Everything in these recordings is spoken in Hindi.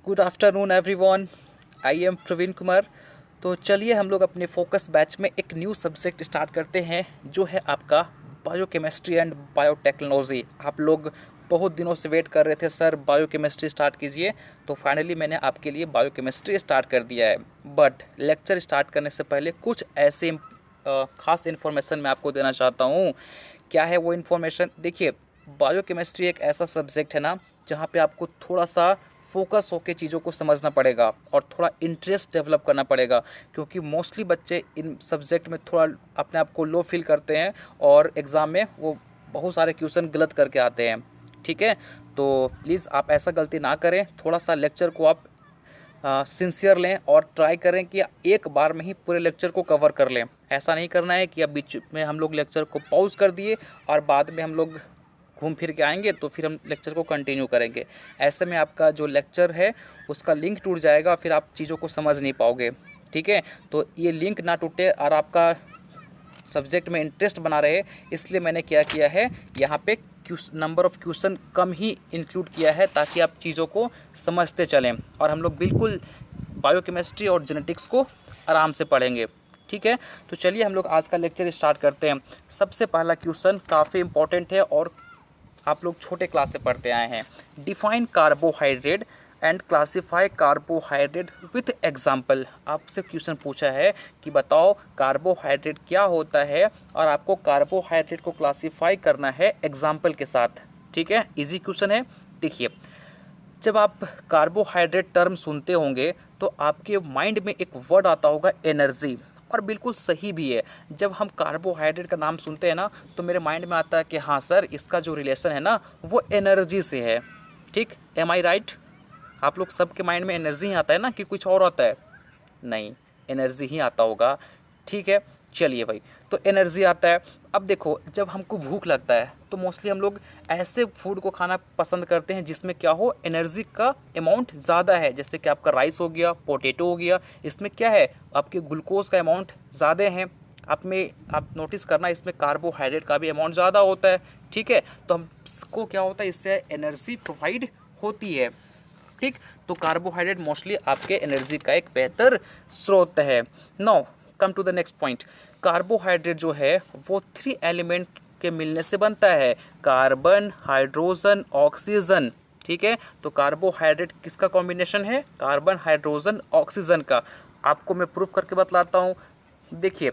Good afternoon everyone. I am Praveen Kumar. तो चलिए हम लोग अपने फोकस बैच में एक न्यू सब्जेक्ट स्टार्ट करते हैं जो है आपका बायोकेमिस्ट्री एंड बायोटेक्नोलॉजी। आप लोग बहुत दिनों से वेट कर रहे थे, सर बायोकेमिस्ट्री स्टार्ट कीजिए। तो फाइनली मैंने आपके लिए बायोकेमिस्ट्री स्टार्ट कर दिया है। बट लेक्चर स्टार्ट करने से पहले कुछ ऐसे खास इन्फॉर्मेशन मैं आपको देना चाहता हूँ। क्या है वो इन्फॉर्मेशन? देखिए, बायोकेमिस्ट्री एक ऐसा सब्जेक्ट है ना जहाँ पे आपको थोड़ा सा फोकस होकर चीज़ों को समझना पड़ेगा और थोड़ा इंटरेस्ट डेवलप करना पड़ेगा, क्योंकि मोस्टली बच्चे इन सब्जेक्ट में थोड़ा अपने आप को लो फील करते हैं और एग्ज़ाम में वो बहुत सारे क्वेश्चन गलत करके आते हैं। ठीक है, तो प्लीज़ आप ऐसा गलती ना करें। थोड़ा सा लेक्चर को आप सिंसियर लें और ट्राई करें कि एक बार में ही पूरे लेक्चर को कवर कर लें। ऐसा नहीं करना है कि अब बीच में हम लोग लेक्चर को पॉज कर दिए और बाद में हम लोग घूम फिर के आएंगे तो फिर हम लेक्चर को कंटिन्यू करेंगे। ऐसे में आपका जो लेक्चर है उसका लिंक टूट जाएगा, फिर आप चीज़ों को समझ नहीं पाओगे। ठीक है, तो ये लिंक ना टूटे और आपका सब्जेक्ट में इंटरेस्ट बना रहे, इसलिए मैंने क्या किया है, यहाँ पे number of question come he include किया है ताकि आप चीज़ों को समझते चलें और हम लोग बिल्कुल बायोकेमिस्ट्री और जेनेटिक्स को आराम से पढ़ेंगे। ठीक है, तो चलिए हम लोग आज का लेक्चर स्टार्ट करते हैं। सबसे पहला क्वेश्चन काफ़ी इंपॉर्टेंट है और आप लोग छोटे क्लास से पढ़ते आए हैं। Define carbohydrate and classify carbohydrate with example. आपसे क्वेश्चन पूछा है कि बताओ कार्बोहाइड्रेट क्या होता है और आपको कार्बोहाइड्रेट को क्लासीफाई करना है एग्जाम्पल के साथ। ठीक है, इजी क्वेश्चन है। देखिए, जब आप कार्बोहाइड्रेट टर्म सुनते होंगे तो आपके माइंड में एक वर्ड आता होगा एनर्जी, और बिल्कुल सही भी है। जब हम कार्बोहाइड्रेट का नाम सुनते हैं ना तो मेरे माइंड में आता है कि हाँ सर, इसका जो रिलेशन है ना वो एनर्जी से है। ठीक, एम आई राइट? आप लोग सबके माइंड में एनर्जी ही आता है ना कि कुछ और आता है? नहीं, एनर्जी ही आता होगा। ठीक है, चलिए भाई, तो एनर्जी आता है। अब देखो, जब हमको भूख लगता है तो मोस्टली हम लोग ऐसे फूड को खाना पसंद करते हैं जिसमें क्या हो, एनर्जी का अमाउंट ज़्यादा है। जैसे कि आपका राइस हो गया, पोटैटो हो गया, इसमें क्या है, आपके ग्लूकोज का अमाउंट ज़्यादा है। आप नोटिस करना, इसमें कार्बोहाइड्रेट का भी अमाउंट ज़्यादा होता है। ठीक है, तो हमको क्या होता है, इससे एनर्जी प्रोवाइड होती है। ठीक, तो कार्बोहाइड्रेट मोस्टली आपके एनर्जी का एक बेहतर स्रोत है। Now come to the next point. Carbohydrate जो है वो 3 एलिमेंट के मिलने से बनता है, कार्बन, हाइड्रोजन, ऑक्सीजन। ठीक है, तो कार्बोहाइड्रेट किसका कॉम्बिनेशन है? कार्बन, हाइड्रोजन, ऑक्सीजन का। आपको मैं प्रूफ करके बतलाता हूँ। देखिए,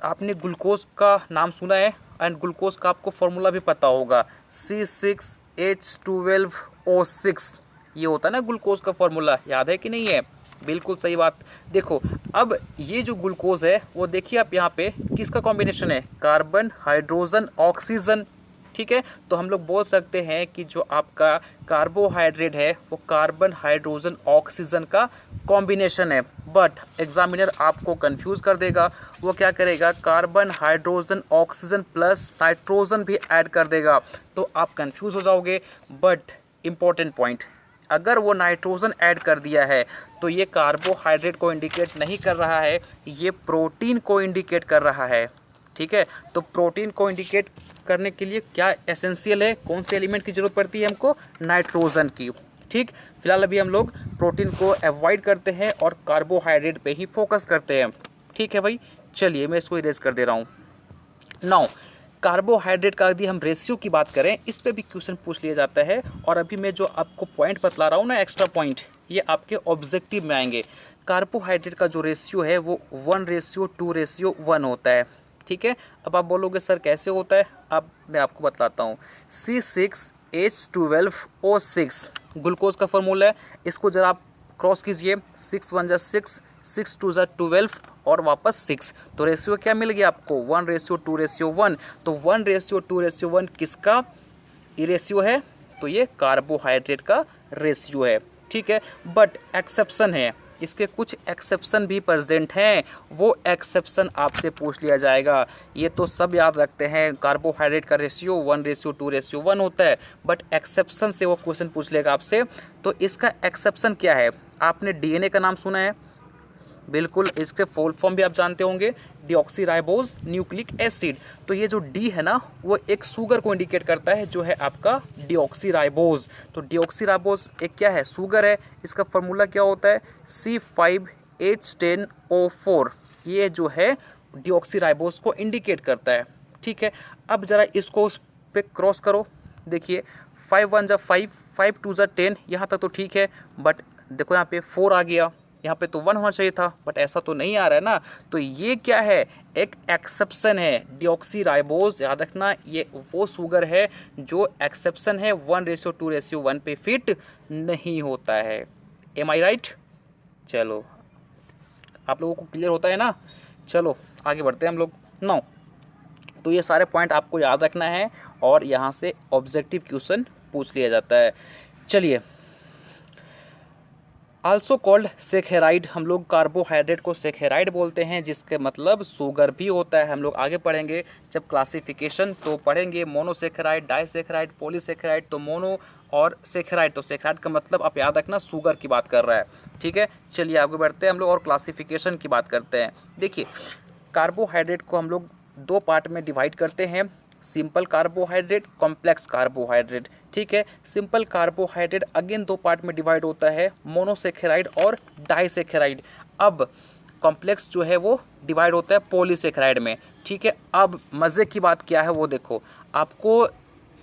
आपने ग्लूकोज का नाम सुना है एंड ग्लूकोज का आपको फॉर्मूला भी पता होगा, C6H12O6। ये होता है ना ग्लूकोज का फॉर्मूला, याद है कि नहीं है? बिल्कुल सही बात। देखो, अब ये जो ग्लूकोज है वो देखिए आप यहाँ पे किसका कॉम्बिनेशन है, कार्बन, हाइड्रोजन, ऑक्सीजन। ठीक है, तो हम लोग बोल सकते हैं कि जो आपका कार्बोहाइड्रेट है वो कार्बन, हाइड्रोजन, ऑक्सीजन का कॉम्बिनेशन है। बट एग्जामिनर आपको कंफ्यूज कर देगा। वो क्या करेगा, carbon, hydrogen, oxygen plus nitrogen भी ऐड कर देगा, तो आप कंफ्यूज हो जाओगे। बट इंपॉर्टेंट पॉइंट, अगर वो नाइट्रोजन ऐड कर दिया है तो ये कार्बोहाइड्रेट को इंडिकेट नहीं कर रहा है, ये प्रोटीन को इंडिकेट कर रहा है। ठीक है, तो प्रोटीन को इंडिकेट करने के लिए क्या एसेंशियल है, कौन से एलिमेंट की जरूरत पड़ती है हमको? नाइट्रोजन की। ठीक, फिलहाल अभी हम लोग प्रोटीन को अवॉइड करते हैं और कार्बोहाइड्रेट पे ही फोकस करते हैं। ठीक है भाई, चलिए मैं इसको इरेज कर दे रहा हूँ। नाउ कार्बोहाइड्रेट का यदि हम रेशियो की बात करें, इस पे भी क्वेश्चन पूछ लिया जाता है। और अभी मैं जो आपको पॉइंट बतला रहा हूँ ना, एक्स्ट्रा पॉइंट, ये आपके ऑब्जेक्टिव में आएंगे। कार्बोहाइड्रेट का जो रेशियो है वो 1:2:1 होता है। ठीक है, अब आप बोलोगे सर कैसे होता है? अब मैं आपको बतलाता हूँ। C6H12O6 ग्लूकोज का फॉर्मूला है। इसको जरा आप क्रॉस कीजिए, 6 1 6, 6 2 12 और वापस 6। तो रेशियो क्या मिल गया आपको? 1:2:1। तो 1:2:1 किसका ये रेशियो है? तो ये कार्बोहाइड्रेट का रेशियो है। ठीक है, बट एक्सेप्शन है, इसके कुछ एक्सेप्शन भी प्रेजेंट हैं। वो एक्सेप्शन आपसे पूछ लिया जाएगा। ये तो सब याद रखते हैं, कार्बोहाइड्रेट का रेशियो 1:2:1 होता है, बट एक्सेप्शन से वो क्वेश्चन पूछ लेगा आपसे। तो इसका एक्सेप्शन क्या है? आपने डीएनए का नाम सुना है? बिल्कुल, इसके फुल फॉर्म भी आप जानते होंगे, डीऑक्सीराइबोज न्यूक्लिक एसिड। तो ये जो डी है ना वो एक शुगर को इंडिकेट करता है जो है आपका डीऑक्सीराइबोज। तो डीऑक्सीराइबोज एक क्या है, शुगर है। इसका फॉर्मूला क्या होता है, C5H10O4। ये जो है डीऑक्सीराइबोज को इंडिकेट करता है। ठीक है, अब जरा इसको उस पे क्रॉस करो। देखिए 5 1 जा 5, 5 2 जा 10, यहाँ तक तो ठीक है। बट देखो यहाँ पे 4 आ गया, यहाँ पे तो 1 होना चाहिए था, बट ऐसा तो नहीं आ रहा है ना। तो ये क्या है, एक एक्सेप्शन है। डीऑक्सीराइबोज याद रखना, ये वो शुगर है जो एक्सेप्शन है, 1:2:1 पे फिट नहीं होता है। एम आई राइट? चलो, आप लोगों को क्लियर होता है ना। चलो आगे बढ़ते हैं हम लोग। नाउ तो ये सारे पॉइंट आपको याद रखना है और यहाँ से ऑब्जेक्टिव क्वेश्चन पूछ लिया जाता है। चलिए, आल्सो कॉल्ड सेखेराइड, हम लोग कार्बोहाइड्रेट को सेखेराइड बोलते हैं, जिसके मतलब शुगर भी होता है। हम लोग आगे पढ़ेंगे जब क्लासिफिकेशन तो पढ़ेंगे मोनोसेखेराइड, डाइसेखेराइड, पॉलीसेखेराइड। तो मोनो और सेखेराइड, तो सेखेराइड का मतलब आप याद रखना शुगर की बात कर रहा है। ठीक है, चलिए आगे बढ़ते हैं हम लोग और क्लासिफिकेशन की बात करते हैं। देखिए, कार्बोहाइड्रेट को हम लोग दो पार्ट में डिवाइड करते हैं, सिंपल कार्बोहाइड्रेट, कॉम्प्लेक्स कार्बोहाइड्रेट। ठीक है, सिंपल कार्बोहाइड्रेट अगेन दो पार्ट में डिवाइड होता है, मोनोसेखेराइड और डाइसेखेराइड। अब कॉम्प्लेक्स जो है वो डिवाइड होता है पॉलीसेखेराइड में। ठीक है, अब मज़े की बात क्या है वो देखो, आपको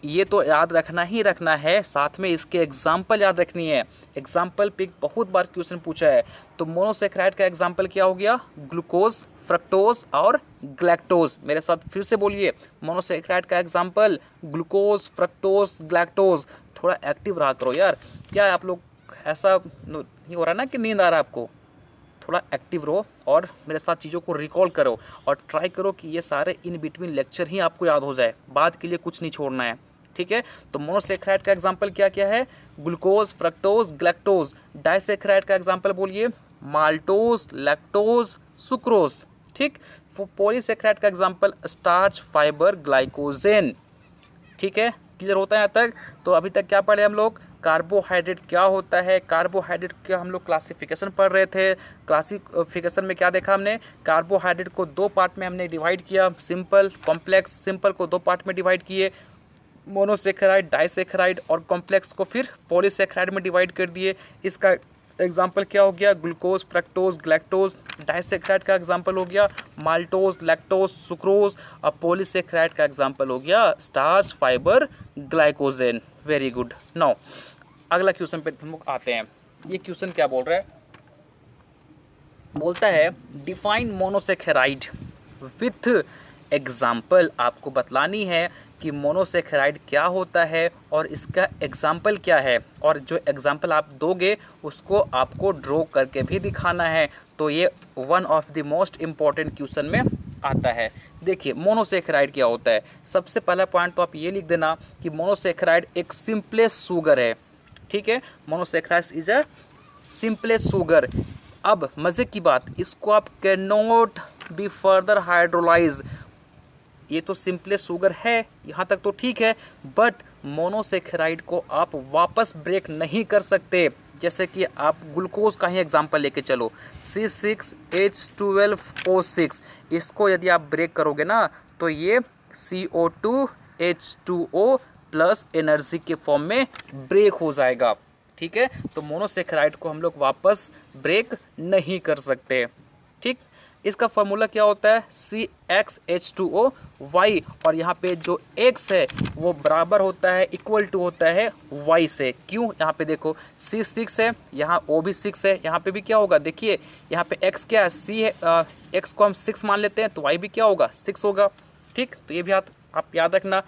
ये तो याद रखना ही रखना है, साथ में इसके एग्जाम्पल याद रखनी है। एग्जाम्पल पे बहुत बार क्वेश्चन पूछा है। तो मोनोसेखेराइड का एग्जाम्पल क्या हो गया, ग्लूकोज, फ्रक्टोज और ग्लैक्टोज। मेरे साथ फिर से बोलिए, मोनोसेखेराइड का एग्जाम्पल ग्लूकोज, फ्रक्टोज, ग्लैक्टोज। थोड़ा एक्टिव रहा करो यार। क्या आप लोग ऐसा नहीं हो रहा ना कि नींद आ रहा है आपको? थोड़ा एक्टिव रहो और मेरे साथ चीज़ों को रिकॉल करो और ट्राई करो कि ये सारे इन बिटवीन लेक्चर ही आपको याद हो जाए, बाद के लिए कुछ नहीं छोड़ना है। ठीक है, तो मोनोसेखेराइड का एग्जाम्पल क्या क्या है, ग्लूकोज, फ्रक्टोज, ग्लैक्टोज। डाइसेखेराइड का एग्जाम्पल बोलिए, माल्टोज, लैक्टोज, सुक्रोज। ठीक, पॉलीसेखेराइड का एग्जाम्पल स्टार्च, फाइबर, ग्लाइकोजेन। ठीक है, क्लियर होता है यहाँ तक? तो अभी तक क्या पढ़े हम लोग, कार्बोहाइड्रेट क्या होता है, कार्बोहाइड्रेट का हम लोग क्लासिफिकेशन पढ़ रहे थे। क्लासिफिकेशन में क्या देखा हमने, कार्बोहाइड्रेट को दो पार्ट में हमने डिवाइड किया, सिंपल, कॉम्प्लेक्स। सिंपल को दो पार्ट में डिवाइड किए, मोनोसेखेराइड, डाइसेखेराइड, और कॉम्प्लेक्स को फिर पॉलीसेखेराइड में डिवाइड कर दिए। इसका एग्जाम्पल क्या हो गया, ग्लूकोज, फ्रक्टोज, ग्लैक्टोज। डाइसेखेराइड का एग्जाम्पल हो गया माल्टोज, लैक्टोज, सुक्रोज। और पॉलीसेखेराइड का एग्जाम्पल हो गया starch, fibre, glycogen. Very good. Now अगला क्वेश्चन पे हम लोग आते हैं। ये क्वेश्चन क्या बोल रहा है, बोलता है डिफाइन मोनोसेखेराइड विथ एग्जाम्पल। आपको बतलानी है कि मोनोसेखेराइड क्या होता है और इसका एग्जाम्पल क्या है, और जो एग्जाम्पल आप दोगे उसको आपको ड्रॉ करके भी दिखाना है। तो ये one of the most important question में आता है। देखिए मोनोसेखेराइड क्या होता है, सबसे पहला पॉइंट तो आप ये लिख देना कि मोनोसेखेराइड एक सिंपलेस्ट शुगर है। ठीक है, मोनोसेखेराइड इज अ सिंपलेस्ट शुगर। अब मज़े की बात, इसको आप can not be further hydrolyse. ये तो सिंपलेस्ट शुगर है, यहाँ तक तो ठीक है, बट मोनोसेखेराइड को आप वापस ब्रेक नहीं कर सकते। जैसे कि आप ग्लूकोज का ही एग्जांपल लेके चलो, C6H12O6, इसको यदि आप ब्रेक करोगे ना तो ये CO2H2O प्लस एनर्जी के फॉर्म में ब्रेक हो जाएगा। ठीक है, तो मोनोसेखेराइड को हम लोग वापस ब्रेक नहीं कर सकते। ठीक, इसका फॉर्मूला क्या होता है, CxH2O और यहाँ पे जो X है वो बराबर होता है, इक्वल टू होता है Y से। क्यों, यहाँ पे देखो C6 है, यहाँ O भी 6 है, यहाँ पे भी क्या होगा, देखिए यहाँ पे X क्या है, C है, X को हम 6 मान लेते हैं तो Y भी क्या होगा, 6 होगा। ठीक, तो ये भी आप याद रखना।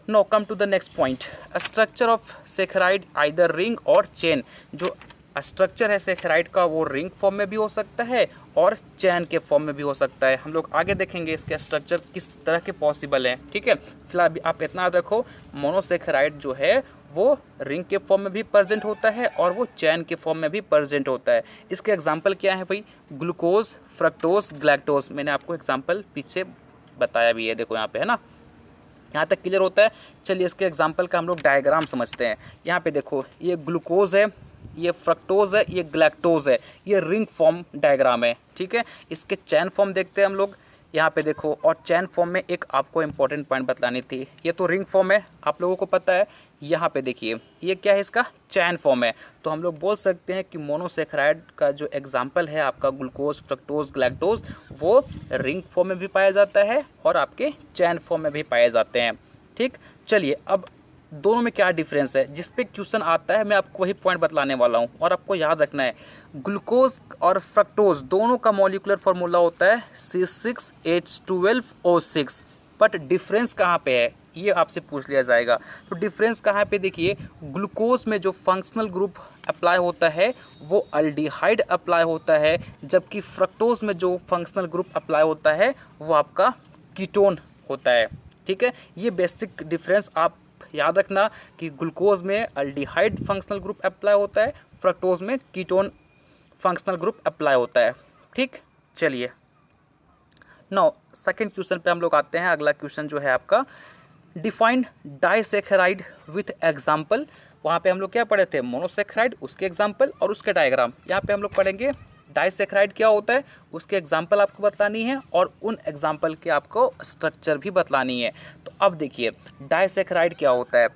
Now come to the next point, structure of saccharide either ring और चेन। जो स्ट्रक्चर है सेखेराइड का वो रिंग फॉर्म में भी हो सकता है और चैन के फॉर्म में भी हो सकता है। हम लोग आगे देखेंगे इसके स्ट्रक्चर किस तरह के पॉसिबल हैं। ठीक है, फिलहाल आप इतना याद रखो, मोनोसेखेराइड जो है वो रिंग के फॉर्म में भी प्रेजेंट होता है और वो चैन के फॉर्म में भी प्रेजेंट होता है। इसके एग्जाम्पल क्या है भाई, ग्लूकोज, फ्रक्टोज, ग्लैक्टोज। मैंने आपको एग्जाम्पल पीछे बताया भी है, देखो यहाँ पे है ना, यहाँ तक क्लियर होता है। चलिए इसके एग्जाम्पल का हम लोग डायग्राम समझते हैं। यहाँ पे देखो ये ग्लूकोज है, ये फ्रक्टोज है, ये ग्लैक्टोज है, ये रिंग फॉर्म डायग्राम है। ठीक है, इसके चैन फॉर्म देखते हैं हम लोग। यहाँ पे देखो, और चैन फॉर्म में एक आपको इंपॉर्टेंट पॉइंट बतानी थी। ये तो रिंग फॉर्म है, आप लोगों को पता है। यहाँ पे देखिए, ये क्या है, इसका चैन फॉर्म है। तो हम लोग बोल सकते हैं कि मोनोसेक्राइड का जो एग्जाम्पल है आपका ग्लूकोज, फ्रक्टोज, ग्लैक्टोज, वो रिंग फॉर्म में भी पाया जाता है और आपके चैन फॉर्म में भी पाए जाते हैं। ठीक, चलिए अब दोनों में क्या डिफरेंस है, जिस पे क्वेश्चन आता है मैं आपको वही पॉइंट बतलाने वाला हूँ और आपको याद रखना है। ग्लूकोज और फ्रक्टोज दोनों का मॉलिक्यूलर फार्मूला होता है C6H12O6, बट डिफरेंस कहाँ पे है ये आपसे पूछ लिया जाएगा। तो डिफरेंस कहाँ पे, देखिए ग्लूकोज में जो फंक्शनल ग्रुप अप्लाई होता है वो अल्डिहाइड अप्लाई होता है, जबकि फ्रक्टोज में जो फंक्शनल ग्रुप अप्लाई होता है वो आपका कीटोन होता है। ठीक है, ये बेसिक डिफरेंस आप याद रखना कि ग्लूकोज में अल्डिहाइड फंक्शनल ग्रुप अप्लाई होता है, फ्रक्टोज में कीटोन फंक्शनल ग्रुप अप्लाई होता है। ठीक, चलिए नाउ सेकंड क्वेश्चन पे हम लोग आते हैं। अगला क्वेश्चन जो है आपका, डिफाइंड डाइसेकेराइड विथ एग्जाम्पल। वहाँ पे हम लोग क्या पढ़े थे, मोनोसेक्राइड, उसके एग्जाम्पल और उसके डायग्राम। यहाँ पे हम लोग पढ़ेंगे डाइसेक्राइड क्या होता है, उसके एग्जाम्पल आपको बतलानी है और उन एग्जाम्पल के आपको स्ट्रक्चर भी बतलानी है। तो अब देखिए डाइसेक्राइड क्या होता है।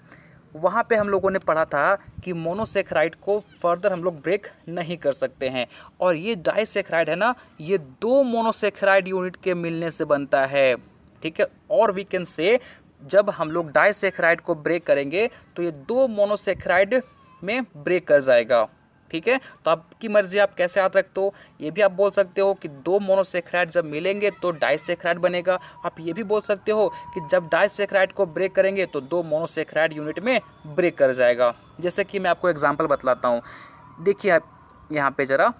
वहाँ पे हम लोगों ने पढ़ा था कि मोनोसेक्राइड को फर्दर हम लोग ब्रेक नहीं कर सकते हैं, और ये डाइसेक्राइड है ना, ये दो मोनोसेक्राइड यूनिट के मिलने से बनता है। ठीक है, और वी कैन से जब हम लोग डाइसेक्राइड को ब्रेक करेंगे तो ये दो मोनोसेक्राइड में ब्रेक कर जाएगा। ठीक है, तो आपकी मर्जी, आप कैसे याद रखते हो। ये भी आप बोल सकते हो कि दो मोनोसेक्राइड जब मिलेंगे तो डाइसेक्राइड बनेगा। आप ये भी बोल सकते हो कि जब डाइसेक्राइड को ब्रेक करेंगे तो दो मोनोसेक्राइड यूनिट में ब्रेक कर जाएगा। जैसे कि मैं आपको एग्जांपल बतलाता हूँ, देखिए आप यहाँ पे जरा,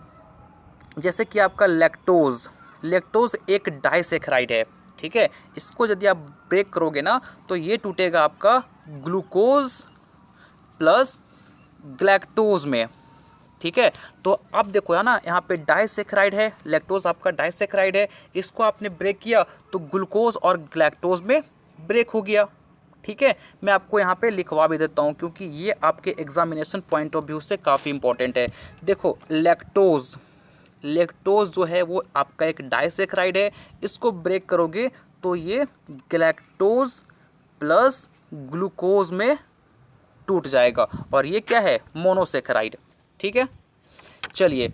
जैसे कि आपका लैक्टोज, लैक्टोज एक डाइसेक्राइड है। ठीक है, इसको यदि आप ब्रेक करोगे ना तो ये टूटेगा आपका ग्लूकोज प्लस ग्लैक्टोज में। ठीक है, तो अब देखो है ना, यहाँ पे डाइसेक्राइड है, लैक्टोज आपका डाइसेक्राइड है, इसको आपने ब्रेक किया तो ग्लूकोज और ग्लैक्टोज में ब्रेक हो गया। ठीक है, मैं आपको यहाँ पे लिखवा भी देता हूँ क्योंकि ये आपके एग्जामिनेशन पॉइंट ऑफ व्यू से काफ़ी इंपॉर्टेंट है। देखो लैक्टोज, लैक्टोज जो है वो आपका एक डाइसेक्राइड है, इसको ब्रेक करोगे तो ये ग्लैक्टोज प्लस ग्लूकोज में टूट जाएगा और ये क्या है, मोनोसेक्राइड। ठीक है, चलिए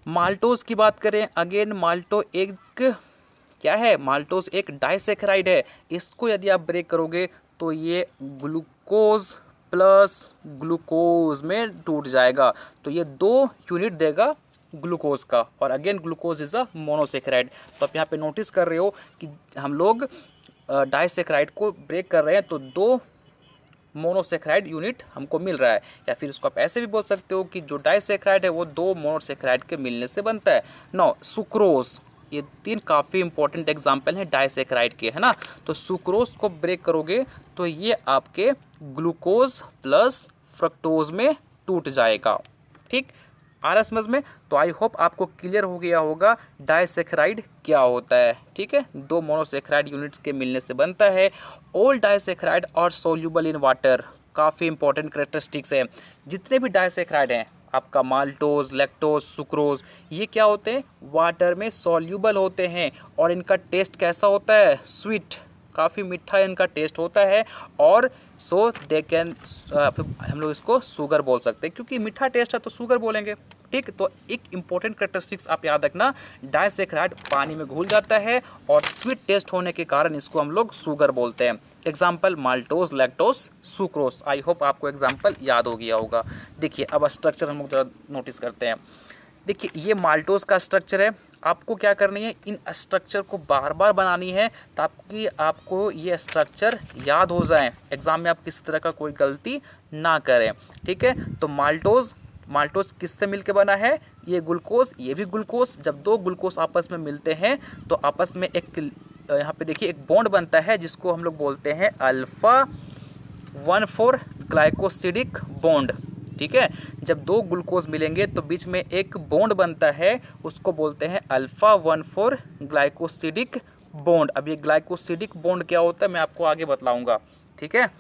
माल्टोज की बात करें। अगेन माल्टो एक क्या है, माल्टोज एक डाइसेक्राइड है, इसको यदि आप ब्रेक करोगे तो ये ग्लूकोज प्लस ग्लूकोज में टूट जाएगा, तो ये दो यूनिट देगा ग्लूकोज का, और again glucose is a monosaccharide. तो आप यहाँ पे नोटिस कर रहे हो कि हम लोग डाइसेक्राइड को ब्रेक कर रहे हैं तो दो मोनोसेक्राइड यूनिट हमको मिल रहा है, या फिर इसको आप ऐसे भी बोल सकते हो कि जो डाइसेक्राइड है वो दो मोनोसेक्राइड के मिलने से बनता है। नो सुक्रोज, ये तीन काफ़ी इंपॉर्टेंट एग्जाम्पल हैं डाइसेक्राइड के, है ना। तो सुक्रोज को ब्रेक करोगे तो ये आपके ग्लूकोज प्लस फ्रक्टोज में टूट जाएगा। ठीक, आ रहा समझ में। तो आई होप आपको क्लियर हो गया होगा डाइसेक्राइड क्या होता है। ठीक है, दो मोनोसेक्राइड यूनिट्स के मिलने से बनता है। ऑल डाइसेक्राइड और सोल्यूबल इन वाटर, काफ़ी इंपॉर्टेंट कैरेक्टरिस्टिक्स है। जितने भी डाइसेक्राइड हैं आपका माल्टोज, लैक्टोज, सुक्रोज, ये क्या होते हैं, वाटर में सोल्यूबल होते हैं और इनका टेस्ट कैसा होता है, स्वीट, काफ़ी मीठा इनका टेस्ट होता है, और सो दे कैन, हम लोग इसको शुगर बोल सकते हैं क्योंकि मीठा टेस्ट है तो शुगर बोलेंगे। ठीक, तो एक इंपॉर्टेंट कैरेक्टरिस्टिक्स आप याद रखना, डाइसेक्राइड पानी में घुल जाता है और स्वीट टेस्ट होने के कारण इसको हम लोग शुगर बोलते हैं। Example maltose, lactose, sucrose. I hope आपको एग्जाम्पल याद हो गया होगा। देखिए अब स्ट्रक्चर हम लोग जरा नोटिस करते हैं। देखिए ये माल्टोज का स्ट्रक्चर है, आपको क्या करनी है, इन स्ट्रक्चर को बार बार बनानी है ताकि आपको ये स्ट्रक्चर याद हो जाए, एग्जाम में आप किसी तरह का कोई गलती ना करें। ठीक है, तो माल्टोज, माल्टोज किससे मिलके बना है, ये ग्लूकोज, ये भी ग्लूकोज। जब दो ग्लूकोज आपस में मिलते हैं तो आपस में एक, यहाँ पे देखिए एक बॉन्ड बनता है जिसको हम लोग बोलते हैं अल्फा 1,4 ग्लाइकोसिडिक बॉन्ड। ठीक है, जब दो ग्लूकोज मिलेंगे तो बीच में एक बॉन्ड बनता है, उसको बोलते हैं अल्फा 1,4 ग्लाइकोसिडिक बॉन्ड। अब ये ग्लाइकोसिडिक बॉन्ड क्या होता है मैं आपको आगे बतलाऊंगा। ठीक है,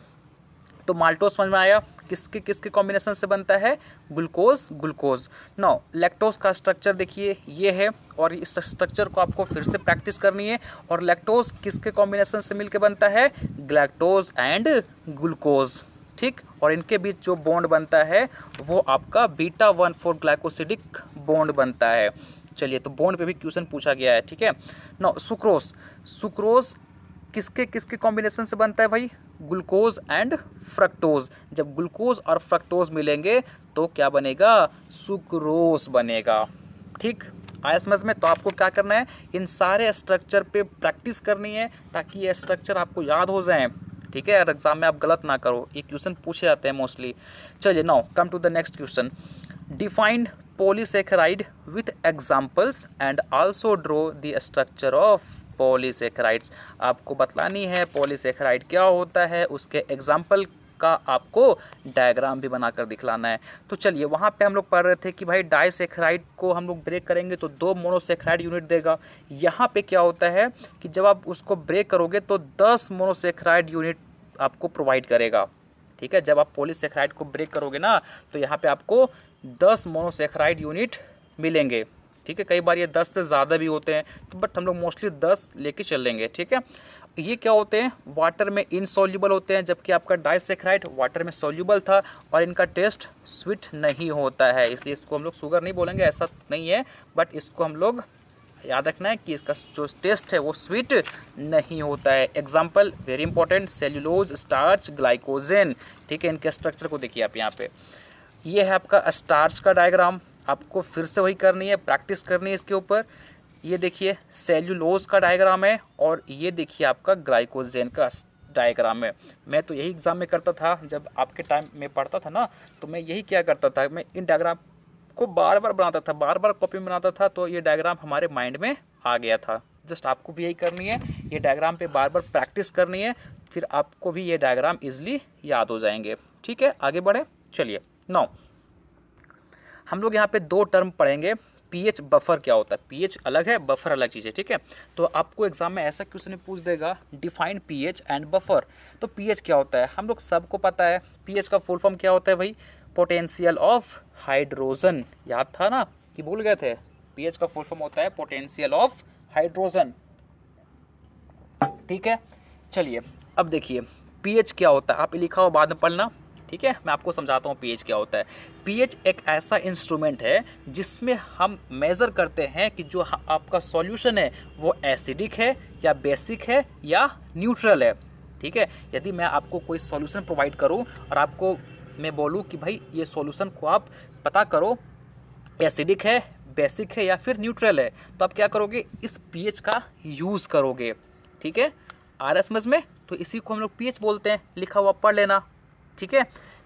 तो माल्टोज समझ में आया। किसके किसके कॉम्बिनेशन से बनता है, ग्लूकोज ग्लूकोज। नाउ लैक्टोज का स्ट्रक्चर देखिए ये है, और इस स्ट्रक्चर को आपको फिर से प्रैक्टिस करनी है। और लैक्टोज किसके कॉम्बिनेशन से मिलकर बनता है, ग्लैक्टोज एंड ग्लूकोज, ठीक। और इनके बीच जो बॉन्ड बनता है वो आपका बीटा 1,4 ग्लाइकोसिडिक बॉन्ड बनता है। चलिए, तो बॉन्ड पे भी क्वेश्चन पूछा गया है, ठीक है। नाउ सुक्रोज, सुक्रोज किसके किसके कॉम्बिनेशन से बनता है भाई, ग्लूकोज एंड फ्रक्टोज। जब ग्लूकोज और फ्रक्टोज मिलेंगे तो क्या बनेगा, सुक्रोज बनेगा, ठीक। आया समझ में। तो आपको क्या करना है, इन सारे स्ट्रक्चर पे प्रैक्टिस करनी है ताकि ये स्ट्रक्चर आपको याद हो जाए, ठीक है। और एग्जाम में आप गलत ना करो, ये क्वेश्चन पूछे जाते हैं मोस्टली। चलिए, now come to the next question. Defined polysaccharide with examples and also draw the structure of polysaccharides. आपको बतलानी है पॉलीसेकेराइड क्या होता है, उसके एग्जाम्पल का आपको डायग्राम भी बनाकर दिखलाना है। तो चलिए, वहाँ पे हम लोग पढ़ रहे थे कि भाई डाइसेकेराइड को हम लोग ब्रेक करेंगे तो 2 मोनोसेकेराइड यूनिट देगा। यहाँ पे क्या होता है कि जब आप उसको ब्रेक करोगे तो 10 मोनोसेकेराइड यूनिट आपको प्रोवाइड करेगा, ठीक है। जब आप पॉलीसेकेराइड को ब्रेक करोगे ना तो यहाँ पे आपको 10 मोनोसेकेराइड यूनिट मिलेंगे, ठीक है। कई बार ये 10 से ज़्यादा भी होते हैं, तो बट हम लोग मोस्टली 10 लेके चलेंगे, ठीक है। ये क्या होते हैं, वाटर में इनसॉल्युबल होते हैं, जबकि आपका डाइसेकेराइड वाटर में सॉल्युबल था, और इनका टेस्ट स्वीट नहीं होता है, इसलिए इसको हम लोग शुगर नहीं बोलेंगे, ऐसा नहीं है, बट इसको हम लोग याद रखना है कि इसका जो टेस्ट है वो स्वीट नहीं होता है। Example very important, cellulose, starch, glycogen, ठीक है। इनके स्ट्रक्चर को देखिए आप यहाँ पे, ये है आपका स्टार्च का डायग्राम, आपको फिर से वही करनी है, प्रैक्टिस करनी है इसके ऊपर। ये देखिए सेल्यूलोज का डायग्राम है, और ये देखिए आपका ग्लाइकोजन का डायग्राम है। मैं तो यही एग्जाम में करता था, जब आपके टाइम में पढ़ता था ना, तो मैं यही क्या करता था, मैं इन डायग्राम को बार बार बनाता था, बार बार कॉपी में बनाता था, तो ये डायग्राम हमारे माइंड में आ गया था। जस्ट आपको भी यही करनी है, ये डायग्राम पे बार बार प्रैक्टिस करनी है, फिर आपको भी ये डायग्राम इजिली याद हो जाएंगे, ठीक है। आगे बढ़े, चलिए। नाउ हम लोग यहाँ पे 2 टर्म पढ़ेंगे, पीएच बफर क्या होता है, पीएच अलग है, बफर अलग चीज़ है, ठीक है। तो आपको एग्जाम में ऐसा क्वेश्चन पूछ देगा, डिफाइन पीएच एंड बफर। तो पीएच क्या होता है, हम लोग सबको पता है, पीएच का फुल फॉर्म क्या होता है भाई, पोटेंशियल ऑफ हाइड्रोजन। याद था ना कि भूल गए थे, पीएच का फुल फॉर्म होता है पोटेंशियल ऑफ हाइड्रोजन, ठीक है। चलिए, अब देखिए पीएच क्या होता है, आप लिखा हुआ बाद में पढ़ना, ठीक है। मैं आपको समझाता हूँ पीएच क्या होता है। पीएच एक ऐसा इंस्ट्रूमेंट है जिसमें हम मेज़र करते हैं कि जो आपका सॉल्यूशन है वो एसिडिक है या बेसिक है या न्यूट्रल है, ठीक है। यदि मैं आपको कोई सॉल्यूशन प्रोवाइड करूँ और आपको मैं बोलूँ कि भाई ये सॉल्यूशन को आप पता करो एसिडिक है, बेसिक है या फिर न्यूट्रल है, तो आप क्या करोगे, इस पीएच का यूज़ करोगे, ठीक है। आ रहा है समझ में। तो इसी को हम लोग पीएच बोलते हैं, लिखा हुआ पढ़ लेना, ठीक है।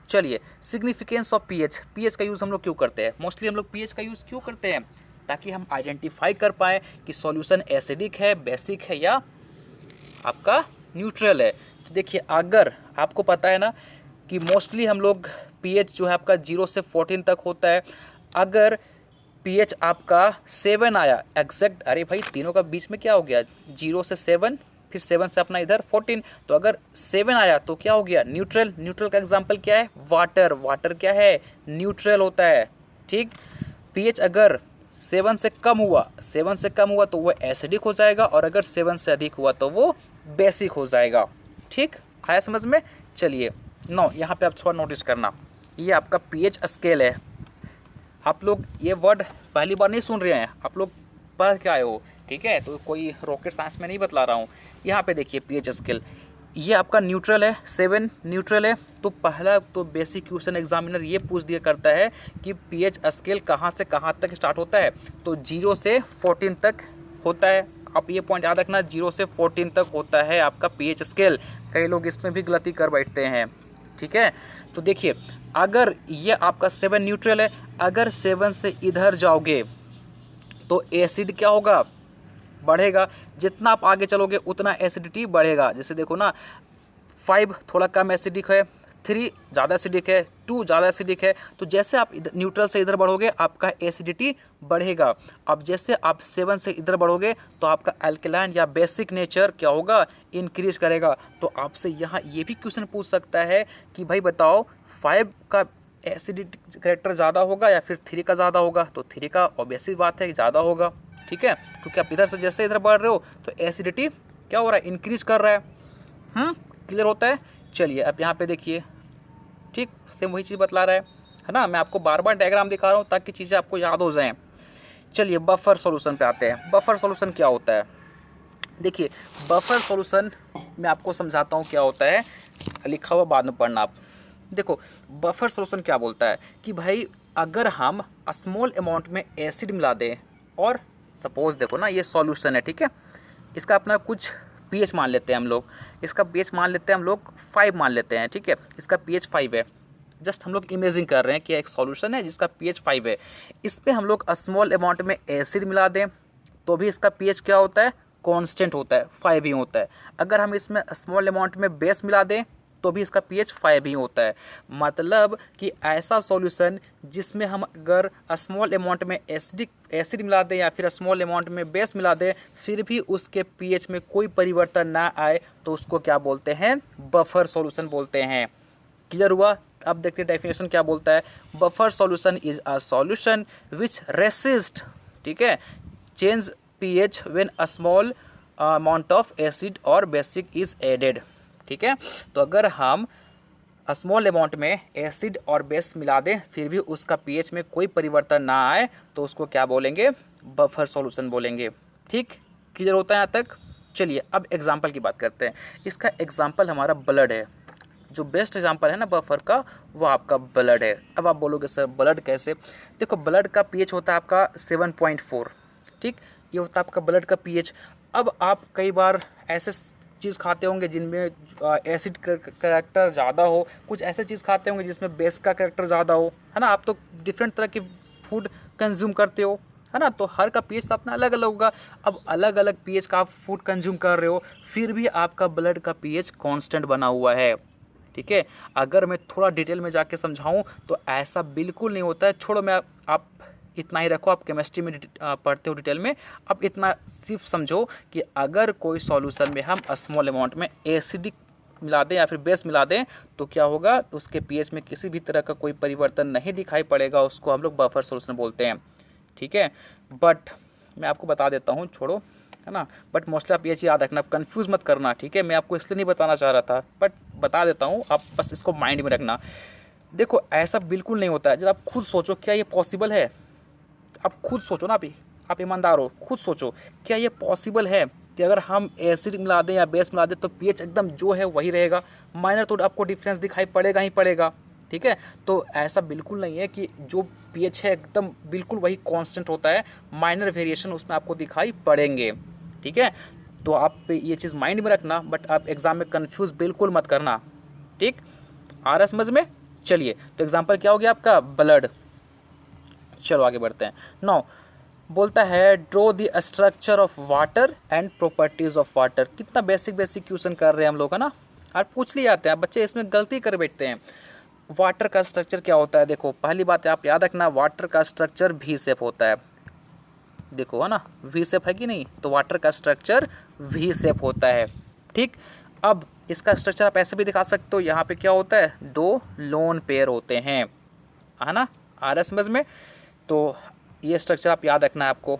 चलिए, सिग्निफिकेंस ऑफ पीएच, पीएच का यूज़ हम लोग क्यों करते हैं, मोस्टली हम लोग पीएच का यूज़ क्यों करते हैं, ताकि हम आइडेंटिफाई कर पाएँ कि सॉल्यूशन एसिडिक है, बेसिक है या आपका न्यूट्रल है। तो देखिए, अगर आपको पता है ना कि मोस्टली हम लोग पीएच जो है आपका 0 से 14 तक होता है, अगर पीएच आपका 7 आया एग्जैक्ट, अरे भाई तीनों का बीच में क्या हो गया, 0 से 7, फिर 7 से अपना इधर 14, तो अगर 7 आया तो क्या हो गया, न्यूट्रल। न्यूट्रल का एग्जांपल क्या है, वाटर, वाटर क्या है, न्यूट्रल होता है, ठीक। पीएच अगर 7 से कम हुआ, 7 से कम हुआ तो वो एसिडिक हो जाएगा, और अगर 7 से अधिक हुआ तो वो बेसिक हो जाएगा, ठीक। आया समझ में। चलिए, यहाँ पे आप थोड़ा नोटिस करना, ये आपका पीएच स्केल है। आप लोग ये वर्ड पहली बार नहीं सुन रहे हैं, आप लोग पढ़ के आए हो, ठीक है। तो कोई रॉकेट साइंस में नहीं बतला रहा हूँ। यहाँ पे देखिए पीएच स्केल, ये आपका न्यूट्रल है, 7 न्यूट्रल है। तो पहला तो बेसिक क्वेश्चन एग्जामिनर ये पूछ दिया करता है कि पीएच स्केल कहाँ से कहाँ तक स्टार्ट होता है, तो 0 से 14 तक होता है। आप ये पॉइंट याद रखना, 0 से 14 तक होता है आपका पीएच स्केल। कई लोग इसमें भी गलती कर बैठते हैं, ठीक है। तो देखिए, अगर ये आपका 7 न्यूट्रल है, अगर 7 से इधर जाओगे तो एसिड क्या होगा, बढ़ेगा। जितना आप आगे चलोगे उतना एसिडिटी बढ़ेगा। जैसे देखो ना, 5 थोड़ा कम एसिडिक है, 3 ज़्यादा एसिडिक है, 2 ज़्यादा एसिडिक है। तो जैसे आप न्यूट्रल से इधर बढ़ोगे आपका एसिडिटी बढ़ेगा। अब जैसे आप 7 से इधर बढ़ोगे तो आपका अल्कलाइन या बेसिक नेचर क्या होगा, इंक्रीज करेगा। तो आपसे यहाँ ये भी क्वेश्चन पूछ सकता है कि भाई बताओ 5 का एसिडिटी करेक्टर ज़्यादा होगा या फिर 3 का ज़्यादा होगा? तो 3 का ऑब्वियस सी बात है कि ज़्यादा होगा, ठीक है, क्योंकि आप इधर से जैसे इधर बढ़ रहे हो तो एसिडिटी क्या हो रहा है, इंक्रीज कर रहा है। क्लियर होता है? चलिए अब यहाँ पे देखिए, ठीक सेम वही चीज़ बतला रहा है ना। मैं आपको बार बार डायग्राम दिखा रहा हूँ ताकि चीज़ें आपको याद हो जाएं। चलिए बफर सॉल्यूशन पे आते हैं। बफर सॉल्यूशन क्या होता है? देखिए बफर सॉल्यूशन मैं आपको समझाता हूँ क्या होता है, लिखा हुआ बाद में पढ़ना आप। देखो बफर सॉल्यूशन क्या बोलता है कि भाई अगर हम स्मॉल अमाउंट में एसिड मिला दें और सपोज देखो ना ये सॉल्यूशन है, ठीक है, इसका अपना कुछ पीएच मान लेते हैं हम लोग, इसका पीएच मान लेते हैं हम लोग 5 मान लेते हैं, ठीक है, इसका पीएच 5 है। जस्ट हम लोग इमेजिन कर रहे हैं कि एक सॉल्यूशन है जिसका पीएच 5 है, इस पर हम लोग स्मॉल अमाउंट में एसिड मिला दें तो भी इसका पीएच क्या होता है, कांस्टेंट होता है, 5 ही होता है। अगर हम इसमें स्मॉल अमाउंट में बेस मिला दें तो भी इसका पीएच 5 ही होता है। मतलब कि ऐसा सॉल्यूशन जिसमें हम अगर स्मॉल अमाउंट में एसिड मिला दें या फिर स्मॉल अमाउंट में बेस मिला दें फिर भी उसके पीएच में कोई परिवर्तन ना आए तो उसको क्या बोलते हैं, बफर सॉल्यूशन बोलते हैं। क्लियर हुआ? अब देखते हैं डेफिनेशन क्या बोलता है। Buffer solution is a solution which resist, ठीक है, change pH when a small amount of acid और बेसिक इज एडेड, ठीक है। तो अगर हम स्मॉल अमाउंट में एसिड और बेस मिला दें फिर भी उसका पीएच में कोई परिवर्तन ना आए तो उसको क्या बोलेंगे, बफर सॉल्यूशन बोलेंगे। ठीक, क्लियर होता है यहाँ तक? चलिए अब एग्जाम्पल की बात करते हैं। इसका एग्जाम्पल हमारा ब्लड है। जो बेस्ट एग्जाम्पल है ना बफर का वो आपका ब्लड है। अब आप बोलोगे सर ब्लड कैसे? देखो ब्लड का पीएच होता है आपका 7.4, ठीक, ये होता है आपका ब्लड का पीएच। अब आप कई बार ऐसे चीज़ खाते होंगे जिनमें एसिड करेक्टर ज़्यादा हो, कुछ ऐसे चीज़ खाते होंगे जिसमें बेस का करेक्टर ज़्यादा हो, है ना। आप तो डिफरेंट तरह के फूड कंज्यूम करते हो, है ना, तो हर का पीएच तो अपना अलग अलग होगा। अब अलग अलग पीएच का आप फूड कंज्यूम कर रहे हो फिर भी आपका ब्लड का पीएच कांस्टेंट बना हुआ है, ठीक है। अगर मैं थोड़ा डिटेल में जाके समझाऊं तो ऐसा बिल्कुल नहीं होता है। छोड़ो, मैं आप इतना ही रखो, आप केमिस्ट्री में पढ़ते हो डिटेल में। अब इतना सिर्फ समझो कि अगर कोई सॉल्यूशन में हम स्मॉल अमाउंट में एसिडिक मिला दें या फिर बेस मिला दें तो क्या होगा, उसके पीएच में किसी भी तरह का कोई परिवर्तन नहीं दिखाई पड़ेगा, उसको हम लोग बफर सॉल्यूशन बोलते हैं, ठीक है। बट मैं आपको बता देता हूँ, छोड़ो, है ना, बट मोस्टली आप ये चीज़ याद रखना, कंफ्यूज मत करना, ठीक है। मैं आपको इसलिए नहीं बताना चाह रहा था बट बता देता हूँ, आप बस इसको माइंड में रखना। देखो ऐसा बिल्कुल नहीं होता है। जब आप खुद सोचो क्या ये पॉसिबल है, आप खुद सोचो ना, अभी आप ईमानदार हो, खुद सोचो क्या ये पॉसिबल है कि अगर हम एसिड मिला दें या बेस मिला दें तो पीएच एकदम जो है वही रहेगा, माइनर तो आपको डिफरेंस दिखाई पड़ेगा ही पड़ेगा, ठीक है। तो ऐसा बिल्कुल नहीं है कि जो पीएच है एकदम बिल्कुल वही कांस्टेंट होता है, माइनर वेरिएशन उसमें आपको दिखाई पड़ेंगे, ठीक है। तो आप ये चीज़ माइंड में रखना, बट आप एग्जाम में कंफ्यूज बिल्कुल मत करना, ठीक। आ रहा समझ में? चलिए तो एग्जाम्पल क्या हो गया आपका, ब्लड। चलो आगे बढ़ते हैं। नाउ बोलता है draw the structure of water and properties of water. कितना बेसिक बेसिक क्वेश्चन कर रहे हैं हम लोग, है ना, और पूछ लिए जाते हैं। बच्चे इसमें गलती कर बैठते हैं। वाटर का स्ट्रक्चर क्या होता है? देखो पहली बात है आप याद रखना, वाटर का स्ट्रक्चर वी शेप होता है। देखो है ना, वी शेप है कि नहीं, तो वाटर का स्ट्रक्चर वी शेप होता है, ठीक। अब इसका स्ट्रक्चर आप ऐसे भी दिखा सकते हो, यहाँ पे क्या होता है, 2 लोन पेयर होते हैं, है ना, आ रहा है समझ में? तो ये स्ट्रक्चर आप याद रखना है आपको।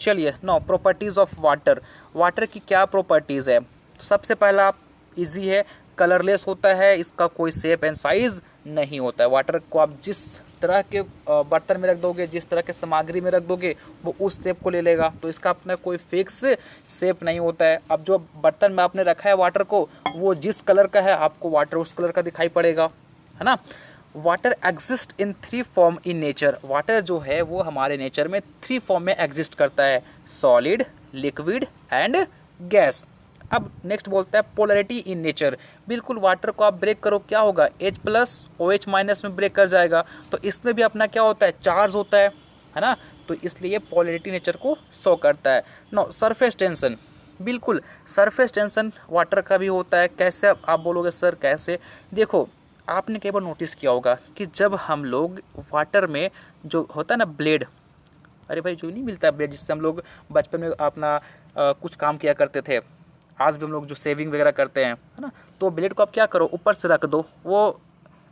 चलिए know properties of water. Water की क्या प्रॉपर्टीज़ है? तो सबसे पहला इजी है, कलरलेस होता है, इसका कोई शेप एंड साइज नहीं होता है। वाटर को आप जिस तरह के बर्तन में रख दोगे, जिस तरह के सामग्री में रख दोगे वो उस शेप को ले लेगा, तो इसका अपना कोई फिक्स शेप नहीं होता है। अब जो बर्तन में आपने रखा है वाटर को, वो जिस कलर का है आपको वाटर उस कलर का दिखाई पड़ेगा, है ना। Water exist in 3 form in nature. Water जो है वो हमारे नेचर में 3 फॉर्म में एग्जिस्ट करता है, सॉलिड, लिक्विड एंड गैस। अब नेक्स्ट बोलता है पोलैरिटी इन नेचर। बिल्कुल वाटर को आप ब्रेक करो क्या होगा, H+ OH- में ब्रेक कर जाएगा, तो इसमें भी अपना क्या होता है, चार्ज होता है ना, तो इसलिए पोलैरिटी नेचर को शो करता है। नो सरफेस टेंशन, बिल्कुल सरफेस टेंशन वाटर का भी होता है। कैसे आप बोलोगे सर कैसे? देखो आपने कई बार नोटिस किया होगा कि जब हम लोग वाटर में जो होता है ना ब्लेड, अरे भाई जो नहीं मिलता है ब्लेड जिससे हम लोग बचपन में अपना कुछ काम किया करते थे, आज भी हम लोग जो सेविंग वगैरह करते हैं, है ना, तो ब्लेड को आप क्या करो ऊपर से रख दो, वो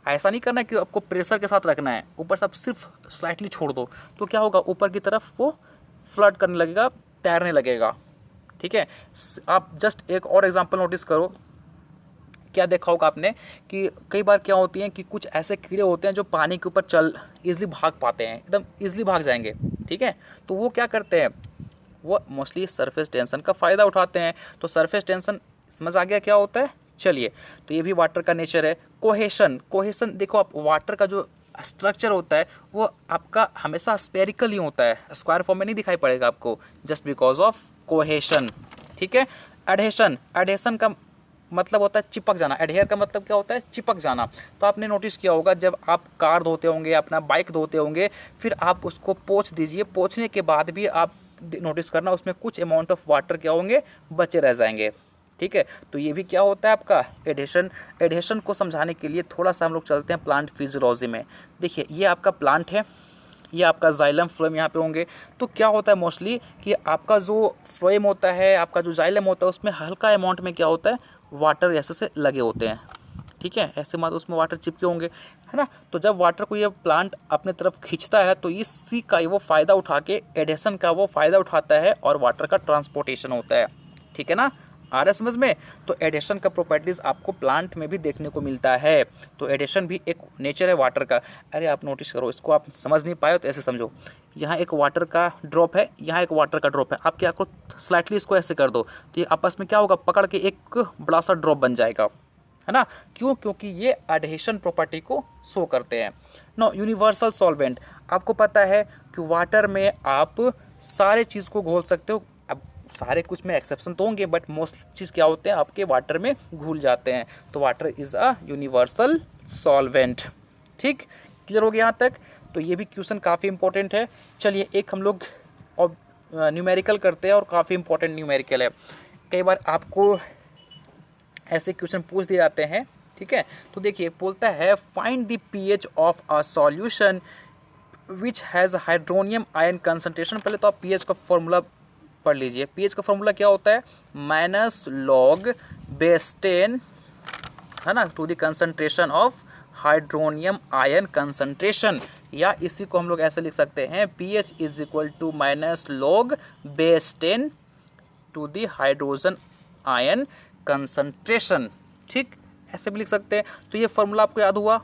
ऐसा नहीं करना है कि आपको प्रेशर के साथ रखना है, ऊपर से आप सिर्फ स्लाइटली छोड़ दो तो क्या होगा, ऊपर की तरफ वो फ्लड करने लगेगा, तैरने लगेगा। ठीक है, आप जस्ट एक और एग्जांपल नोटिस करो, क्या देखा होगा आपने कि कई बार क्या होती है कि कुछ ऐसे कीड़े होते हैं जो पानी के ऊपर चल इजीली भाग पाते हैं, एकदम इजीली भाग जाएंगे। ठीक है, तो वो क्या करते हैं, वो मोस्टली सरफेस टेंशन का फ़ायदा उठाते हैं। तो सरफेस टेंशन समझ आ गया क्या होता है। चलिए, तो ये भी वाटर का नेचर है। कोहेशन, कोहेशन देखो आप, वाटर का जो स्ट्रक्चर होता है वो आपका हमेशा स्पेरिकल ही होता है, स्क्वायर फॉर्म में नहीं दिखाई पड़ेगा आपको, जस्ट बिकॉज ऑफ कोहेशन। ठीक है, एडहेशन, एडहेशन का मतलब होता है चिपक जाना। एडहेयर का मतलब क्या होता है, चिपक जाना। तो आपने नोटिस किया होगा जब आप कार धोते होंगे, अपना बाइक धोते होंगे, फिर आप उसको पोंछ दीजिए, पोंछने के बाद भी आप नोटिस करना उसमें कुछ अमाउंट ऑफ वाटर क्या होंगे, बचे रह जाएंगे। ठीक है, तो ये भी क्या होता है आपका एडहेशन। एडहेशन को समझाने के लिए थोड़ा सा हम लोग चलते हैं प्लांट फिजियोलॉजी में। देखिए, ये आपका प्लांट है, ये आपका जाइलम फ्लोएम यहाँ पे होंगे। तो क्या होता है मोस्टली कि आपका जो फ्लोएम होता है, आपका जो जाइलम होता है, उसमें हल्का अमाउंट में क्या होता है, वाटर ऐसे से लगे होते हैं। ठीक है, ऐसे मतलब उसमें वाटर चिपके होंगे, है ना। तो जब वाटर को ये प्लांट अपने तरफ खींचता है तो इसी का वो फ़ायदा उठा के, एडहेशन का वो फ़ायदा उठाता है और वाटर का ट्रांसपोर्टेशन होता है। ठीक है ना, आ रहा है समझ में। तो एडेशन का प्रॉपर्टीज आपको प्लांट में भी देखने को मिलता है। तो एडेशन भी एक नेचर है वाटर का। अरे आप नोटिस करो, इसको आप समझ नहीं पाए तो ऐसे समझो, यहाँ एक वाटर का ड्रॉप है, यहाँ एक वाटर का ड्रॉप है, आप क्या करो, स्लाइटली इसको ऐसे कर दो तो ये आपस में क्या होगा, पकड़ के एक बड़ा सा ड्रॉप बन जाएगा, है ना। क्यों, क्योंकि ये एडहेशन प्रॉपर्टी को शो करते हैं। नो, यूनिवर्सल सॉल्वेंट, आपको पता है कि वाटर में आप सारे चीज़ को घोल सकते हो। अब सारे कुछ में एक्सेप्शन तो होंगे, बट मोस्ट चीज़ क्या होते हैं आपके वाटर में घुल जाते हैं। तो water is a universal solvent. ठीक, क्लियर हो गया यहाँ तक। तो ये भी क्वेश्चन काफ़ी इंपॉर्टेंट है। चलिए एक हम लोग न्यूमेरिकल करते हैं, और काफ़ी इंपॉर्टेंट न्यूमेरिकल है। कई बार आपको ऐसे क्वेश्चन पूछ दिए जाते हैं। ठीक है, तो देखिए बोलता है find the pH of a solution which has hydronium ion concentration. पहले तो आप पीएच का फॉर्मूला पढ़ लीजिए। पीएच का फॉर्मूला क्या होता है, -log/10, है ना, to the concentration of hydronium ion concentration. या इसी को हम लोग ऐसे लिख सकते हैं, pH is equal to -log/10 to the hydrogen ion concentration. ठीक, ऐसे भी लिख सकते हैं। तो ये फॉर्मूला आपको याद हुआ,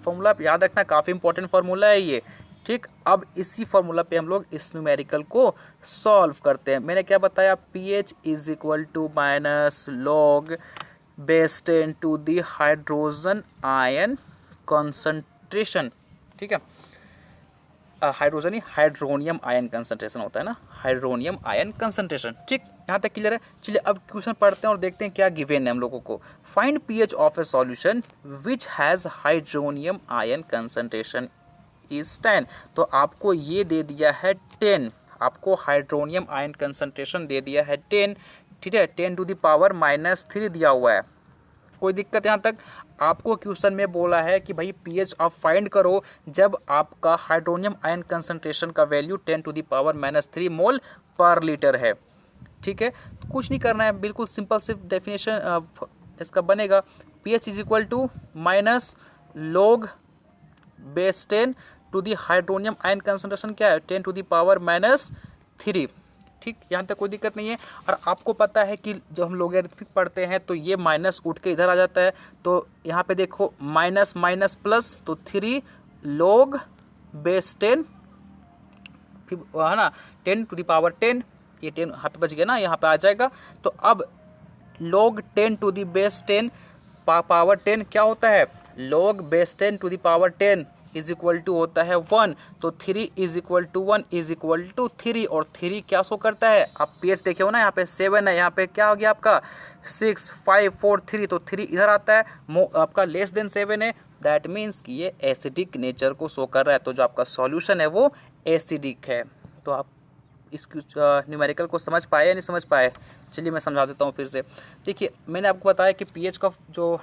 फॉर्मूला आप याद रखना, काफ़ी इंपॉर्टेंट फॉर्मूला है ये। ठीक, अब इसी फॉर्मूला पे हम लोग इस न्यूमेरिकल को सॉल्व करते हैं। मैंने क्या बताया, pH is equal to -log/10 to the hydrogen ion concentration. ठीक है, हाइड्रोजन ही हाइड्रोनियम आयन कंसंट्रेशन होता है ना, हाइड्रोनियम आयन कंसंट्रेशन। ठीक, यहाँ तक क्लियर है। चलिए अब क्वेश्चन पढ़ते हैं और देखते हैं क्या गिवन है हम लोगों को। Find pH of A solution which has hydronium ion concentration is 10। तो आपको ये दे दिया है 10, आपको हाइड्रोनियम आयन कंसंट्रेशन दे दिया है 10। ठीक है, 10 टू द पावर -3 दिया हुआ है। कोई दिक्कत यहाँ तक। आपको क्वेश्चन में बोला है कि भाई पीएच आप फाइंड करो जब आपका हाइड्रोनियम आयन कंसंट्रेशन का वैल्यू 10 टू द पावर -3 मोल पर लीटर है। ठीक है, तो कुछ नहीं करना है, बिल्कुल सिंपल सिर्फ डेफिनेशन इसका बनेगा, pH is equal to -log/10 to the hydronium ion concentration क्या है, 10 टू दी पावर -3। ठीक, यहाँ तक कोई दिक्कत नहीं है। और आपको पता है कि जब हम लॉगरिथमिक पढ़ते हैं तो ये माइनस उठ के इधर आ जाता है। तो यहाँ पे देखो माइनस माइनस प्लस, तो 3 log/10, फिर है ना 10 टू दी पावर 10, ये 10 यहाँ पे बच गया ना, यहाँ पे आ जाएगा। तो अब log/10 to the base 10 power 10 क्या होता है, log/10 to the power 10 is equal to होता है 1। तो 3 is equal to 1 is equal to 3, और 3 क्या शो करता है, आप पीएच देखे हो ना, यहाँ पे 7 है, यहाँ पे क्या हो गया आपका 6 5 4 3, तो 3 इधर आता है, आपका लेस देन 7 है, दैट मीन्स कि ये एसिडिक नेचर को शो कर रहा है। तो जो आपका सॉल्यूशन है वो एसिडिक है। तो आप इस न्यूमेरिकल को समझ पाए या नहीं समझ पाए, चलिए मैं समझा देता हूँ फिर से। देखिए मैंने आपको बताया कि पीएच का जो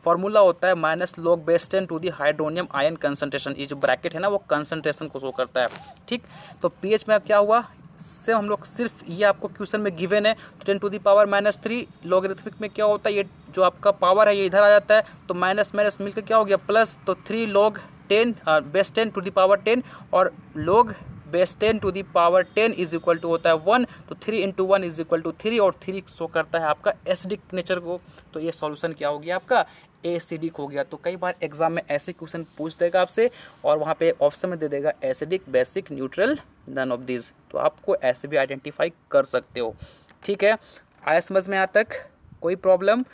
फॉर्मूला होता है -log/10 to the hydronium ion concentration, ये जो ब्रैकेट है ना वो कंसंट्रेशन को शो करता है। ठीक, तो पीएच में क्या हुआ, से हम लोग सिर्फ ये आपको क्वेश्चन में गिवन है, तो 10 टू दी पावर -3 लॉगरिथमिक में क्या होता है, ये जो आपका पावर है ये इधर आ जाता है, तो माइनस माइनस मिलकर क्या हो गया प्लस, तो 3 log 10 base 10 to the power 10 और log base 10 to the power 10 is equal to होता है 1, तो 3 इंटू 1 इज इक्वल टू 3 और 3 शो करता है आपका एसिडिक नेचर को। तो ये सॉल्यूशन क्या हो गया आपका एसिडिक हो गया। तो कई बार एग्जाम में ऐसे क्वेश्चन पूछ देगा आपसे और वहाँ पे ऑप्शन में दे देगा acidic, basic, neutral, none of this, तो आपको ऐसे भी आइडेंटिफाई कर सकते हो। ठीक है, आया समझ में यहाँ तक, कोई प्रॉब्लम?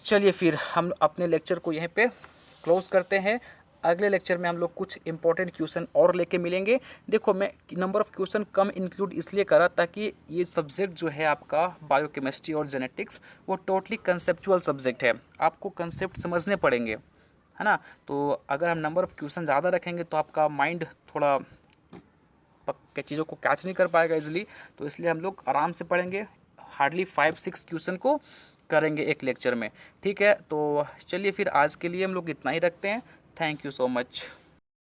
चलिए फिर हम अपने लेक्चर को यहीं पे क्लोज करते हैं। अगले लेक्चर में हम लोग कुछ इंपॉर्टेंट क्वेश्चन और लेके मिलेंगे। देखो मैं number of question come include इसलिए करा ताकि ये सब्जेक्ट जो है आपका बायोकेमिस्ट्री और जेनेटिक्स वो टोटली कंसेप्चुअल सब्जेक्ट है, आपको कंसेप्ट समझने पड़ेंगे, है ना। तो अगर हम नंबर ऑफ क्वेश्चन ज़्यादा रखेंगे तो आपका माइंड थोड़ा पक्के चीज़ों को कैच नहीं कर पाएगा इजीली, तो इसलिए हम लोग आराम से पढ़ेंगे, हार्डली 5-6 क्वेश्चन को करेंगे एक लेक्चर में। ठीक है, तो चलिए फिर आज के लिए हम लोग इतना ही रखते हैं। Thank you so much.